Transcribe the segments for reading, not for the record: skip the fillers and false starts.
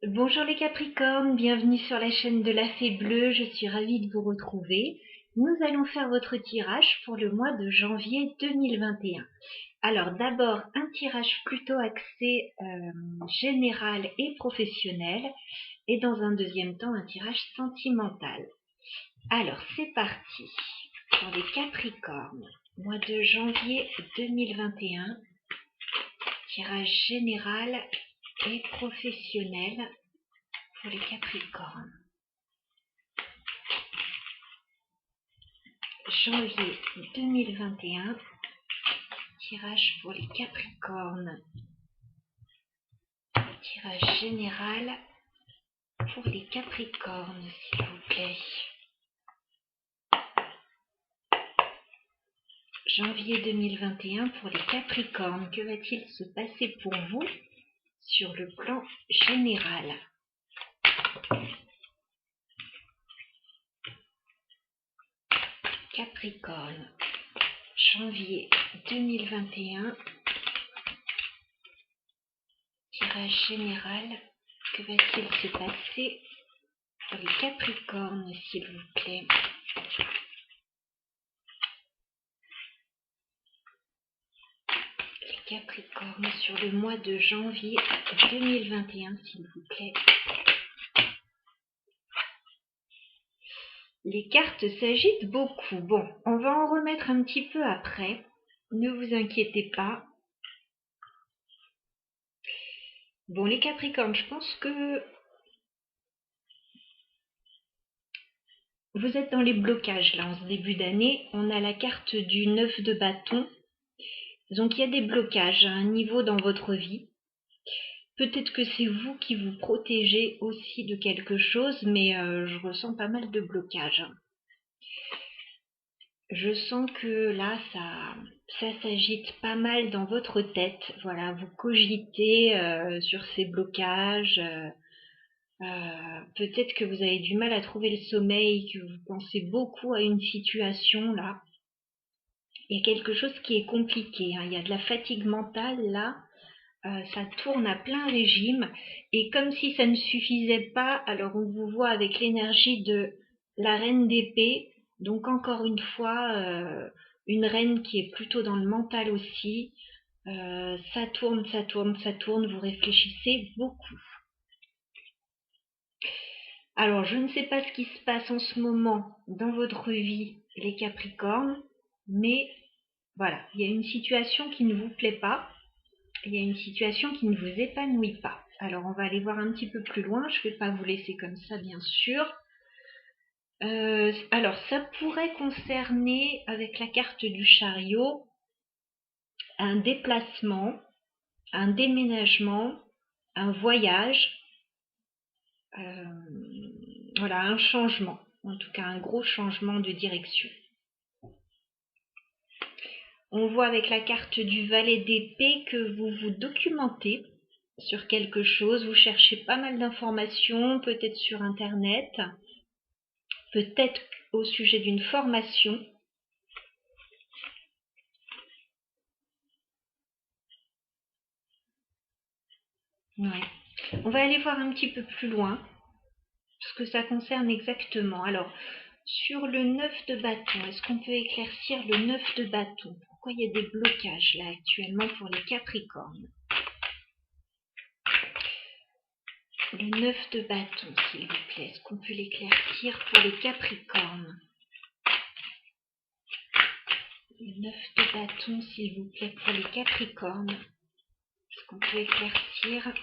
Bonjour les Capricornes, bienvenue sur la chaîne de la Fée Bleue, je suis ravie de vous retrouver. Nous allons faire votre tirage pour le mois de janvier 2021. Alors d'abord un tirage plutôt axé général et professionnel et dans un deuxième temps un tirage sentimental. Alors c'est parti pour les Capricornes, mois de janvier 2021, tirage général et professionnel pour les Capricornes. Janvier 2021, tirage pour les Capricornes, tirage général pour les Capricornes, s'il vous plaît. Janvier 2021 pour les Capricornes, que va-t-il se passer pour vous sur le plan général? Capricorne, janvier 2021, tirage général, que va-t-il se passer pour les Capricornes, s'il vous plaît? Les Capricornes sur le mois de janvier 2021, s'il vous plaît. Les cartes s'agitent beaucoup. Bon, on va en remettre un petit peu après. Ne vous inquiétez pas. Bon, les Capricornes, je pense que vous êtes dans les blocages là en ce début d'année. On a la carte du 9 de bâton. Donc il y a des blocages à un niveau dans votre vie. Peut-être que c'est vous qui vous protégez aussi de quelque chose, mais je ressens pas mal de blocages. Je sens que là, ça s'agite pas mal dans votre tête. Voilà, vous cogitez sur ces blocages. Peut-être que vous avez du mal à trouver le sommeil, que vous pensez beaucoup à une situation là. Il y a quelque chose qui est compliqué, hein. Il y a de la fatigue mentale là. Ça tourne à plein régime. Et comme si ça ne suffisait pas, alors on vous voit avec l'énergie de la reine d'épée. Donc encore une fois, une reine qui est plutôt dans le mental aussi. Ça tourne, ça tourne, ça tourne. Vous réfléchissez beaucoup. Alors, je ne sais pas ce qui se passe en ce moment dans votre vie, les Capricornes, mais voilà, il y a une situation qui ne vous plaît pas, il y a une situation qui ne vous épanouit pas. Alors, on va aller voir un petit peu plus loin, je ne vais pas vous laisser comme ça, bien sûr. Alors, ça pourrait concerner, avec la carte du chariot, un déplacement, un déménagement, un voyage, voilà, un changement, en tout cas un gros changement de direction. On voit avec la carte du valet d'épée que vous vous documentez sur quelque chose, vous cherchez pas mal d'informations, peut-être sur Internet, peut-être au sujet d'une formation. Ouais. On va aller voir un petit peu plus loin ce que ça concerne exactement. Alors, sur le 9 de bâton, est-ce qu'on peut éclaircir le 9 de bâton? Pourquoi il y a des blocages là actuellement pour les Capricornes? Le 9 de bâton, s'il vous plaît, est-ce qu'on peut l'éclaircir pour les Capricornes? Le 9 de bâton, s'il vous plaît, pour les Capricornes. Est-ce qu'on peut éclaircir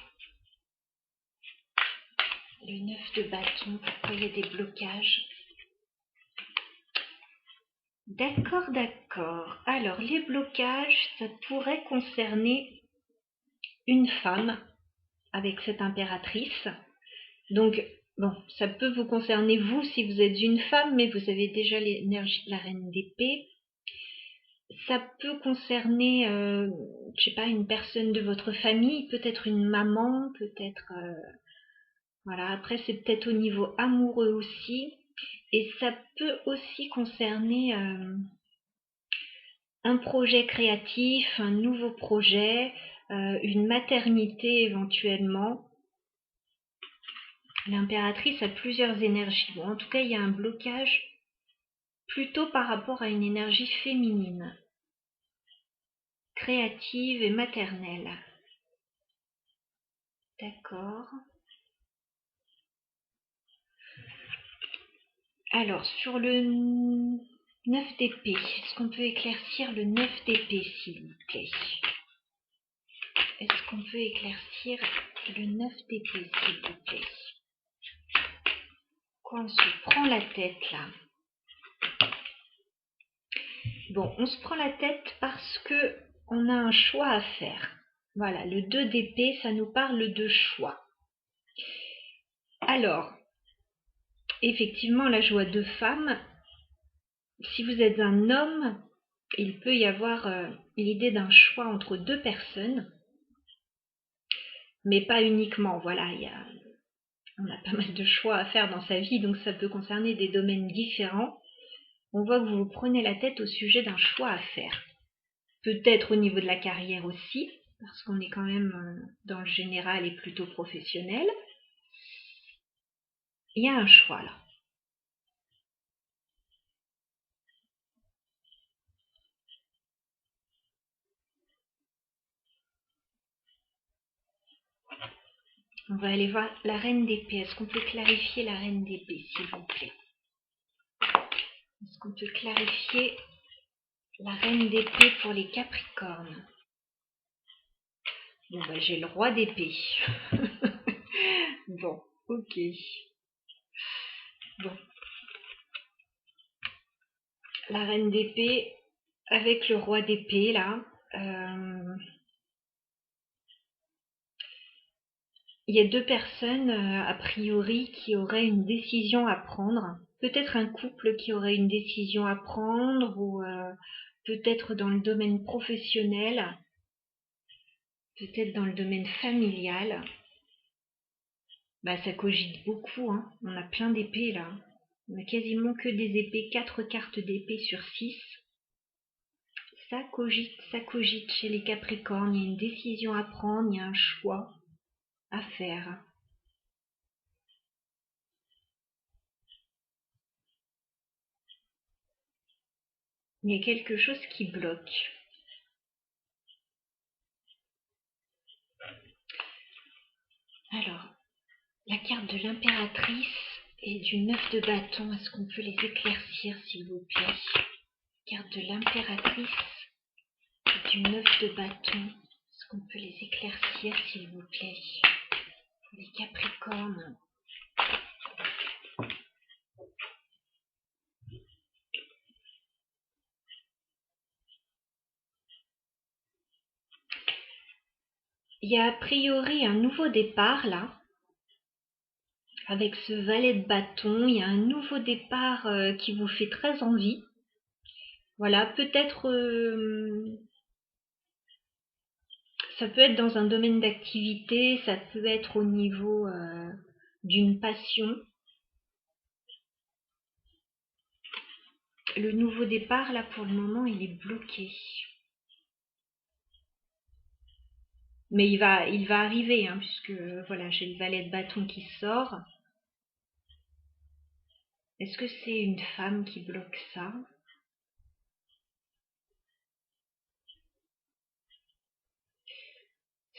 le 9 de bâton? Pourquoi il y a des blocages? D'accord, d'accord. Alors, les blocages, ça pourrait concerner une femme avec cette impératrice. Donc, bon, ça peut vous concerner vous si vous êtes une femme, mais vous avez déjà l'énergie de la reine d'épée. Ça peut concerner, je sais pas, une personne de votre famille, peut-être une maman, peut-être, voilà. Après, c'est peut-être au niveau amoureux aussi, et ça peut aussi concerner un projet créatif, un nouveau projet, une maternité éventuellement. L'impératrice a plusieurs énergies. Bon, en tout cas, il y a un blocage plutôt par rapport à une énergie féminine, créative et maternelle. D'accord. Alors, sur le 9 d'épée, est-ce qu'on peut éclaircir le 9 d'épée, s'il vous plaît? Est-ce qu'on peut éclaircir le 9 d'épée, s'il vous plaît? Quoi, on se prend la tête, là? Bon, on se prend la tête parce que on a un choix à faire. Voilà, le 2 d'épée, ça nous parle de choix. Alors, effectivement, la joie de femme, si vous êtes un homme, il peut y avoir l'idée d'un choix entre deux personnes, mais pas uniquement. Voilà, on a pas mal de choix à faire dans sa vie, donc ça peut concerner des domaines différents. On voit que vous vous prenez la tête au sujet d'un choix à faire. Peut-être au niveau de la carrière aussi, parce qu'on est quand même dans le général et plutôt professionnel. Il y a un choix là. On va aller voir la reine d'épée. Est-ce qu'on peut clarifier la reine d'épée, s'il vous plaît? Est-ce qu'on peut clarifier la reine d'épée pour les Capricornes? Bon, bah, j'ai le roi d'épée. Bon, ok. Bon. La reine d'épée avec le roi d'épée, là. Il y a deux personnes, a priori, qui auraient une décision à prendre. Peut-être un couple qui aurait une décision à prendre, ou peut-être dans le domaine professionnel, peut-être dans le domaine familial. Bah, ça cogite beaucoup, hein. On a plein d'épées, là. On a quasiment que des épées, 4 cartes d'épée sur 6. Ça cogite chez les Capricornes. Il y a une décision à prendre, il y a un choix à faire. Il y a quelque chose qui bloque. Alors, la carte de l'impératrice et du 9 de bâton, est-ce qu'on peut les éclaircir, s'il vous plaît? Carte de l'impératrice et du 9 de bâton, est-ce qu'on peut les éclaircir, s'il vous plaît? Pour les Capricornes. Il y a a priori un nouveau départ, là. Avec ce valet de bâton, il y a un nouveau départ qui vous fait très envie. Voilà, peut-être ça peut être dans un domaine d'activité, ça peut être au niveau d'une passion. Le nouveau départ, là, pour le moment, il est bloqué. Mais il va arriver, hein, puisque voilà, j'ai le valet de bâton qui sort. Est-ce que c'est une femme qui bloque ça?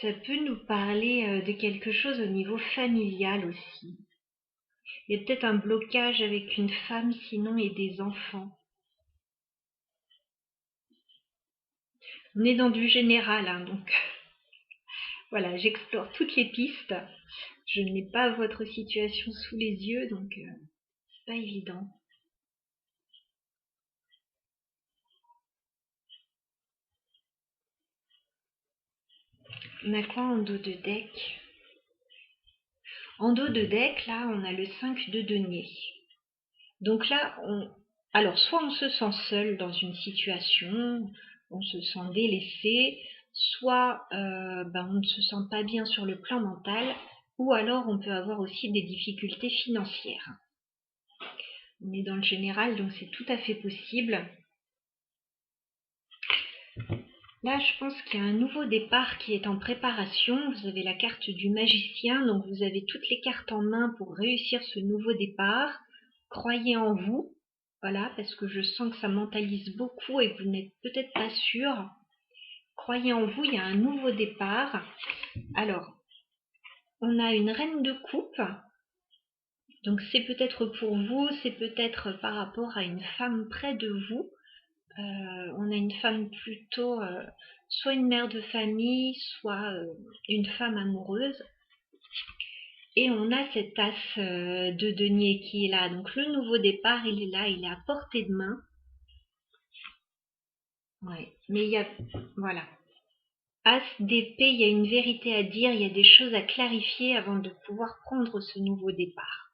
Ça peut nous parler de quelque chose au niveau familial aussi. Il y a peut-être un blocage avec une femme sinon et des enfants. On est dans du général, hein, donc voilà, j'explore toutes les pistes. Je n'ai pas votre situation sous les yeux, donc c'est pas évident. On a quoi en dos de deck? En dos de deck, là, on a le 5 de denier. Donc là, alors soit on se sent seul dans une situation, on se sent délaissé, soit on ne se sent pas bien sur le plan mental, ou alors on peut avoir aussi des difficultés financières. On est dans le général, donc c'est tout à fait possible. Là, je pense qu'il y a un nouveau départ qui est en préparation. Vous avez la carte du magicien, donc vous avez toutes les cartes en main pour réussir ce nouveau départ. Croyez en vous, voilà, parce que je sens que ça mentalise beaucoup et que vous n'êtes peut-être pas sûr. Croyez en vous, il y a un nouveau départ. Alors, on a une reine de coupe. Donc c'est peut-être pour vous, c'est peut-être par rapport à une femme près de vous. On a une femme plutôt, soit une mère de famille, soit une femme amoureuse. Et on a cet as de denier qui est là. Donc le nouveau départ, il est là, il est à portée de main. Ouais. Mais il y a, voilà. As d'épée, il y a une vérité à dire, il y a des choses à clarifier avant de pouvoir prendre ce nouveau départ.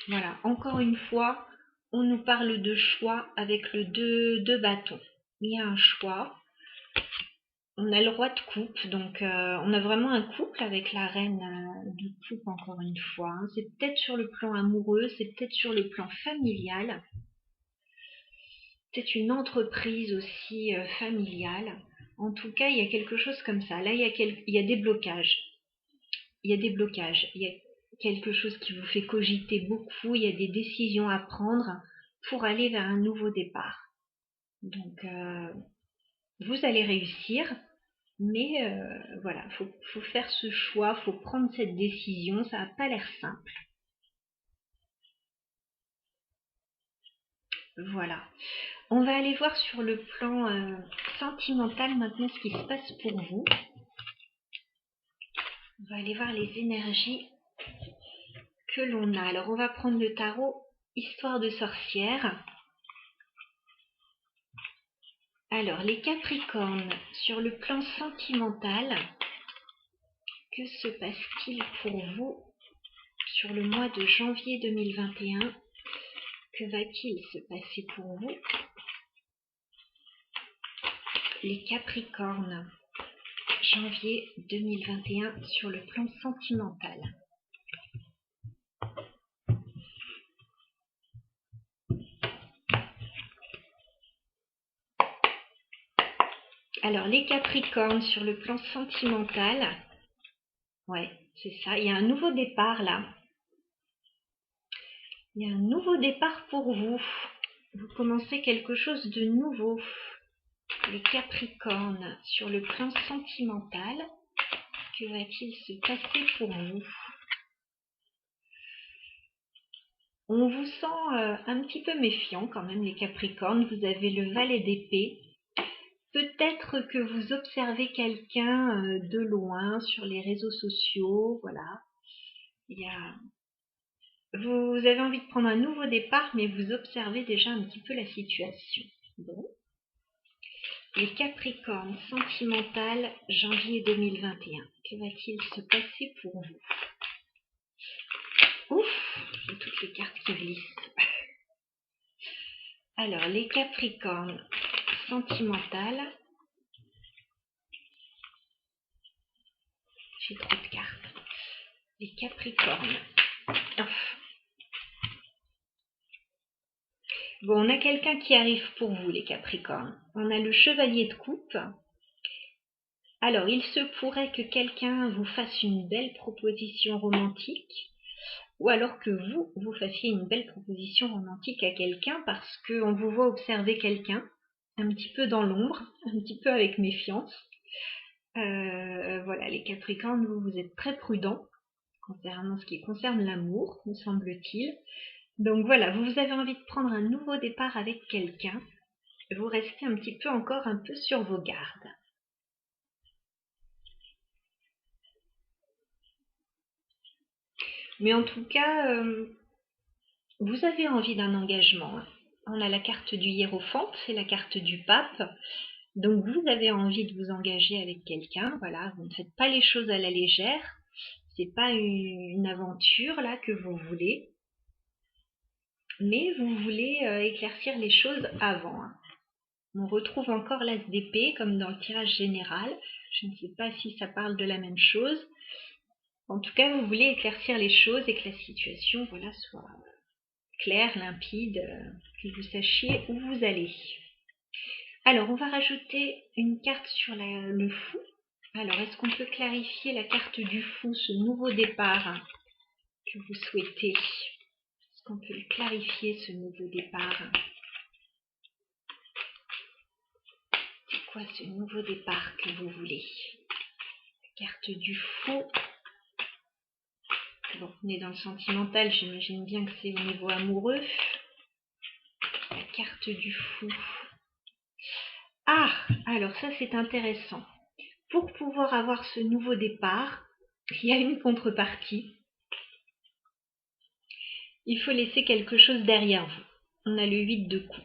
Voilà, encore une fois, on nous parle de choix avec le 2 bâtons. Il y a un choix. On a le roi de coupe, donc on a vraiment un couple avec la reine de coupe encore une fois. C'est peut-être sur le plan amoureux, c'est peut-être sur le plan familial. Peut-être une entreprise aussi familiale. En tout cas, il y a quelque chose comme ça. Là, il y a des blocages. Il y a des blocages. Il y a quelque chose qui vous fait cogiter beaucoup. Il y a des décisions à prendre pour aller vers un nouveau départ. Donc, vous allez réussir, mais voilà, faut faire ce choix, faut prendre cette décision. Ça n'a pas l'air simple. Voilà. On va aller voir sur le plan sentimental maintenant ce qui se passe pour vous. On va aller voir les énergies que l'on a. Alors, on va prendre le tarot Histoire de sorcière. Alors, les Capricornes, sur le plan sentimental, que se passe-t-il pour vous sur le mois de janvier 2021? Que va-t-il se passer pour vous? Les Capricornes, janvier 2021 sur le plan sentimental. Alors, les Capricornes sur le plan sentimental, ouais, c'est ça, il y a un nouveau départ là. Il y a un nouveau départ pour vous. Vous commencez quelque chose de nouveau. Les Capricornes, sur le plan sentimental, que va-t-il se passer pour vous? On vous sent un petit peu méfiant quand même, les Capricornes. Vous avez le valet d'épée. Peut-être que vous observez quelqu'un de loin sur les réseaux sociaux. Voilà. Vous avez envie de prendre un nouveau départ, mais vous observez déjà un petit peu la situation. Bon. Les Capricornes sentimentales, janvier 2021. Que va-t-il se passer pour vous? Ouf, j'ai toutes les cartes qui glissent. Alors, les Capricornes sentimentales. J'ai trop de cartes. Les Capricornes. Ouf. Bon, on a quelqu'un qui arrive pour vous, les Capricornes. On a le chevalier de coupe. Alors, il se pourrait que quelqu'un vous fasse une belle proposition romantique, ou alors que vous fassiez une belle proposition romantique à quelqu'un parce qu'on vous voit observer quelqu'un, un petit peu dans l'ombre, un petit peu avec méfiance. Voilà, les Capricornes, vous êtes très prudents concernant ce qui concerne l'amour, me semble-t-il. Donc voilà, vous avez envie de prendre un nouveau départ avec quelqu'un. Vous restez un petit peu encore un peu sur vos gardes. Mais en tout cas, vous avez envie d'un engagement. On a la carte du hiérophante, c'est la carte du pape. Donc vous avez envie de vous engager avec quelqu'un. Voilà, vous ne faites pas les choses à la légère. C'est pas une aventure là que vous voulez. Mais vous voulez éclaircir les choses avant. On retrouve encore l'as d'épée comme dans le tirage général. Je ne sais pas si ça parle de la même chose. En tout cas, vous voulez éclaircir les choses et que la situation voilà, soit claire, limpide, que vous sachiez où vous allez. Alors, on va rajouter une carte sur le fou. Alors, est-ce qu'on peut clarifier la carte du fou, ce nouveau départ que vous souhaitez? Est-ce qu'on peut le clarifier, ce nouveau départ? C'est quoi ce nouveau départ que vous voulez? La carte du fou. Bon, on est dans le sentimental, j'imagine bien que c'est au niveau amoureux. La carte du fou. Ah, alors ça c'est intéressant. Pour pouvoir avoir ce nouveau départ, il y a une contrepartie. Il faut laisser quelque chose derrière vous. On a le 8 de coupe.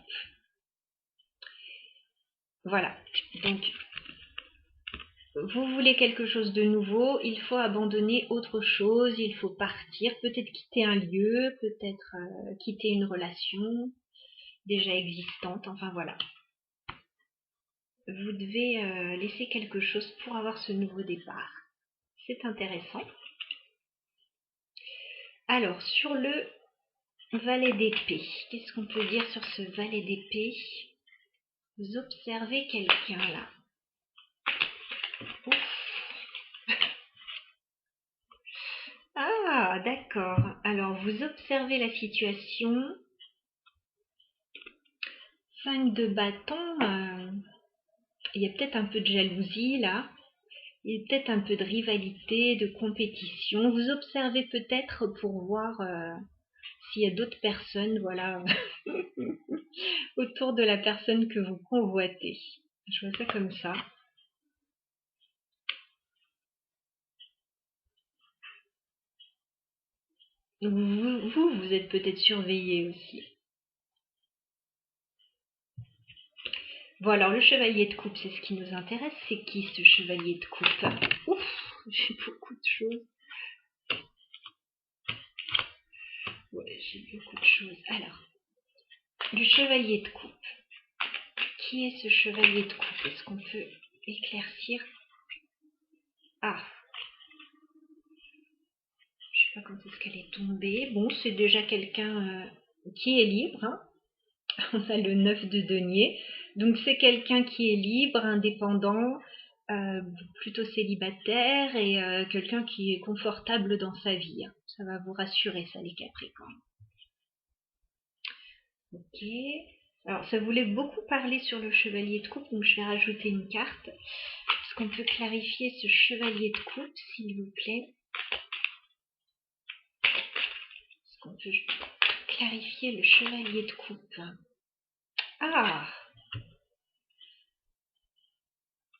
Voilà. Donc, vous voulez quelque chose de nouveau, il faut abandonner autre chose, il faut partir, peut-être quitter un lieu, peut-être quitter une relation déjà existante, enfin voilà. Vous devez laisser quelque chose pour avoir ce nouveau départ. C'est intéressant. Alors, sur le valet d'épée, qu'est-ce qu'on peut dire sur ce valet d'épée? Vous observez quelqu'un là. Ouf. Ah, d'accord. Alors, vous observez la situation. 5 de bâton, il y a peut-être un peu de jalousie là. Il y a peut-être un peu de rivalité, de compétition. Vous observez peut-être pour voir s'il y a d'autres personnes, voilà, autour de la personne que vous convoitez. Je vois ça comme ça. Vous êtes peut-être surveillé aussi. Bon, alors le chevalier de coupe, c'est ce qui nous intéresse. C'est qui ce chevalier de coupe? Ouf, j'ai beaucoup de choses. Ouais, j'ai beaucoup de choses. Alors, le chevalier de coupe. Qui est ce chevalier de coupe? Est-ce qu'on peut éclaircir? Ah, je sais pas quand est-ce qu'elle est tombée. Bon, c'est déjà quelqu'un qui est libre. Hein. On a le 9 de denier. Donc c'est quelqu'un qui est libre, indépendant, plutôt célibataire et quelqu'un qui est confortable dans sa vie. Hein. Ça va vous rassurer, ça, les Capricornes. Ok. Alors, ça voulait beaucoup parler sur le chevalier de coupe, donc je vais rajouter une carte. Est-ce qu'on peut clarifier ce chevalier de coupe, s'il vous plaît? Est-ce qu'on peut clarifier le chevalier de coupe? Ah,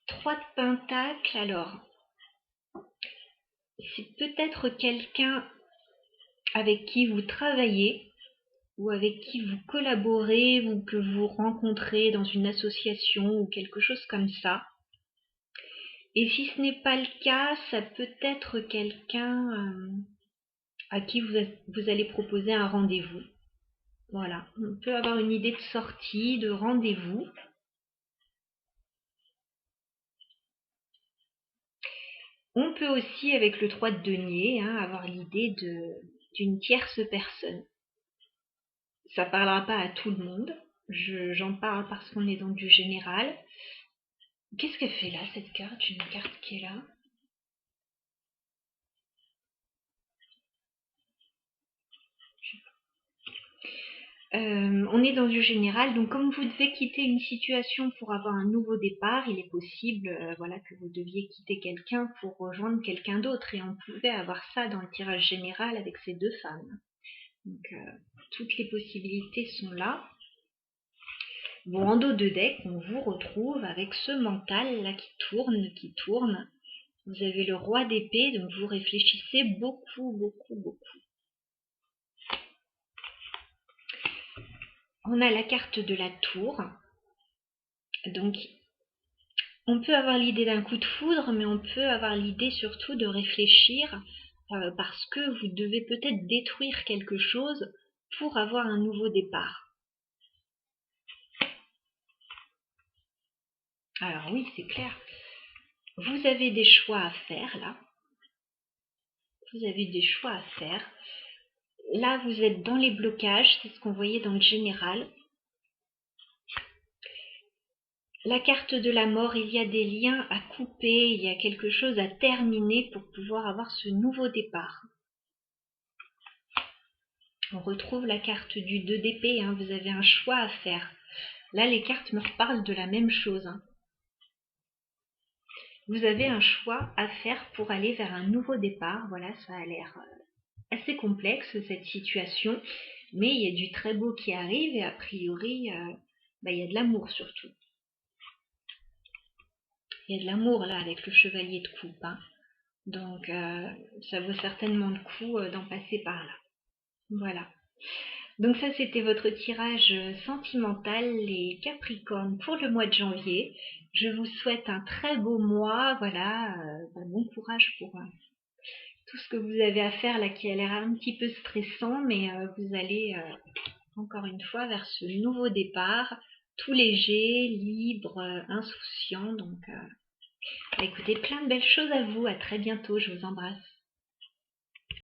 3 de pentacle, alors. C'est peut-être quelqu'un avec qui vous travaillez ou avec qui vous collaborez ou que vous rencontrez dans une association ou quelque chose comme ça. Et si ce n'est pas le cas, ça peut être quelqu'un à qui vous allez proposer un rendez-vous. Voilà, on peut avoir une idée de sortie, de rendez-vous. On peut aussi, avec le 3 de denier, hein, avoir l'idée d'une tierce personne. Ça ne parlera pas à tout le monde. J'en parle parce qu'on est dans du général. Qu'est-ce qu'elle fait là, cette carte? Une carte qui est là. On est dans du général, donc comme vous devez quitter une situation pour avoir un nouveau départ, il est possible voilà, que vous deviez quitter quelqu'un pour rejoindre quelqu'un d'autre. Et on pouvait avoir ça dans le tirage général avec ces deux femmes. Donc toutes les possibilités sont là. Bon, en dos de deck, on vous retrouve avec ce mental là qui tourne. Vous avez le roi d'épée, donc vous réfléchissez beaucoup, beaucoup, beaucoup. On a la carte de la tour. Donc, on peut avoir l'idée d'un coup de foudre, mais on peut avoir l'idée surtout de réfléchir parce que vous devez peut-être détruire quelque chose pour avoir un nouveau départ. Alors oui, c'est clair. Vous avez des choix à faire là. Vous avez des choix à faire. Là, vous êtes dans les blocages, c'est ce qu'on voyait dans le général. La carte de la mort, il y a des liens à couper, il y a quelque chose à terminer pour pouvoir avoir ce nouveau départ. On retrouve la carte du 2 d'épée, hein, vous avez un choix à faire. Là, les cartes me reparlent de la même chose. Hein. Vous avez un choix à faire pour aller vers un nouveau départ. Voilà, ça a l'air assez complexe cette situation, mais il y a du très beau qui arrive et a priori, il y a de l'amour surtout. Il y a de l'amour là avec le chevalier de coupe. Hein. Donc, ça vaut certainement le coup d'en passer par là. Voilà. Donc ça, c'était votre tirage sentimental, les Capricornes, pour le mois de janvier. Je vous souhaite un très beau mois. Voilà, bon courage pour tout ce que vous avez à faire là qui a l'air un petit peu stressant, mais vous allez encore une fois vers ce nouveau départ, tout léger, libre, insouciant. Donc, écoutez, plein de belles choses à vous. À très bientôt. Je vous embrasse.